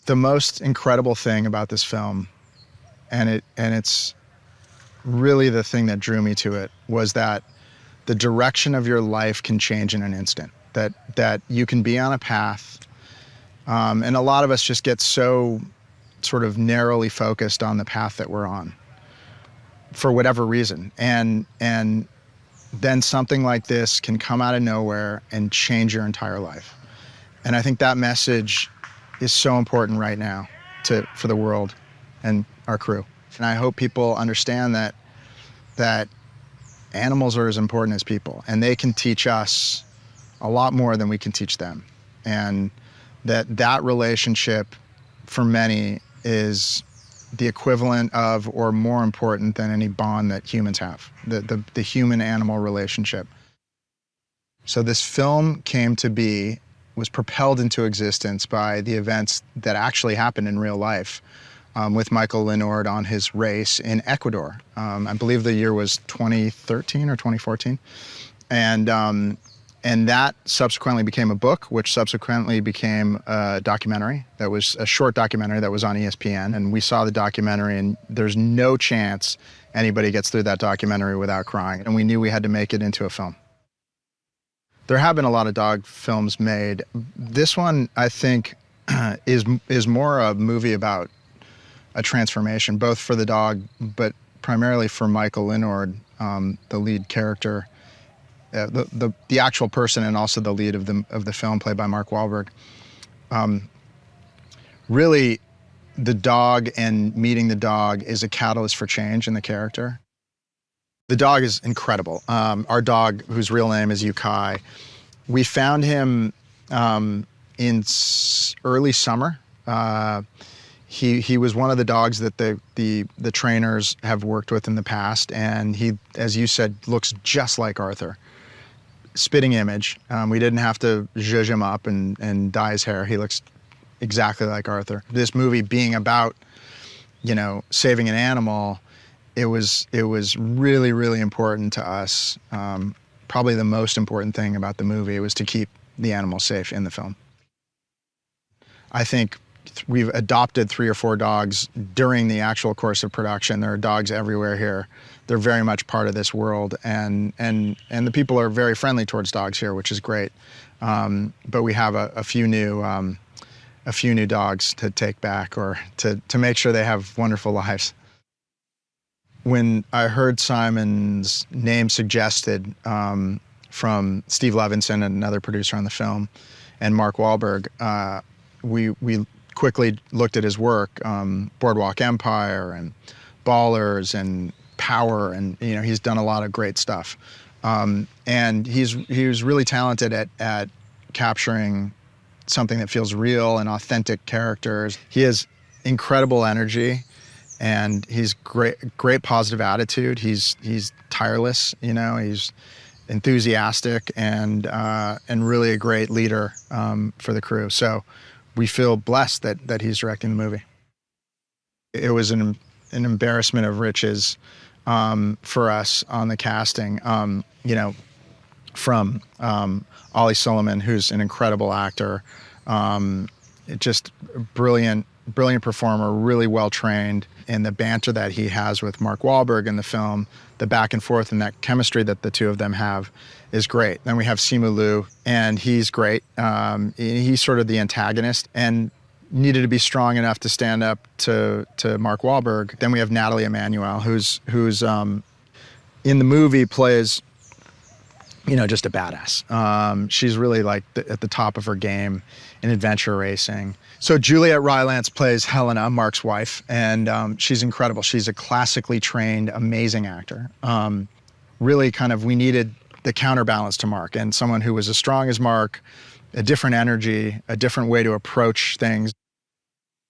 The most incredible thing about this film, and it's really the thing that drew me to it, was that the direction of your life can change in an instant. That you can be on a path, and a lot of us just get so sort of narrowly focused on the path that we're on for whatever reason. And then something like this can come out of nowhere and change your entire life. And I think that message is so important right now for the world and our crew. And I hope people understand that animals are as important as people, and they can teach us a lot more than we can teach them. And that relationship for many is the equivalent of, or more important than, any bond that humans have, the human-animal relationship. So this film came to be, was propelled into existence by the events that actually happened in real life, with Mikael Lindnord on his race in Ecuador. I believe the year was 2013 or 2014. And that subsequently became a book, which subsequently became a documentary. That was a short documentary that was on ESPN. And we saw the documentary, and there's no chance anybody gets through that documentary without crying. And we knew we had to make it into a film. There have been a lot of dog films made. This one, I think, is more a movie about a transformation, both for the dog, but primarily for Mikael Lindnord, the lead character. The actual person, and also the lead of the film, played by Mark Wahlberg. Really, the dog and meeting the dog is a catalyst for change in the character. The dog is incredible. Our dog, whose real name is Yukai, we found him in early summer. He was one of the dogs that the trainers have worked with in the past, and he, as you said, looks just like Arthur. Spitting image. We didn't have to zhuzh him up and dye his hair. He looks exactly like Arthur. This movie being about, saving an animal, it was really, really important to us. Probably the most important thing about the movie was to keep the animal safe in the film. I think we've adopted 3 or 4 dogs during the actual course of production. There are dogs everywhere here. They're very much part of this world, and the people are very friendly towards dogs here, which is great. But we have a few new dogs to take back, or to make sure they have wonderful lives. When I heard Simon's name suggested from Steve Levinson, another producer on the film, and Mark Wahlberg, we quickly looked at his work, Boardwalk Empire and Ballers and Power, and he's done a lot of great stuff. And he was really talented at capturing something that feels real and authentic characters. He has incredible energy, and he's great positive attitude. He's tireless, he's enthusiastic, and really a great leader for the crew. So we feel blessed that he's directing the movie. It was an embarrassment of riches for us on the casting. From Ollie Solomon, who's an incredible actor, just brilliant performer, really well trained, and the banter that he has with Mark Wahlberg in the film, the back and forth and that chemistry that the two of them have is great. Then we have Simu Liu, and he's great. He's sort of the antagonist and needed to be strong enough to stand up to Mark Wahlberg. Then we have Natalie Emmanuel, who's in the movie plays, just a badass. She's really like at the top of her game in adventure racing. So Juliet Rylance plays Helena, Mark's wife, and she's incredible. She's a classically trained, amazing actor. Really we needed the counterbalance to Mark, and someone who was as strong as Mark, a different energy, a different way to approach things.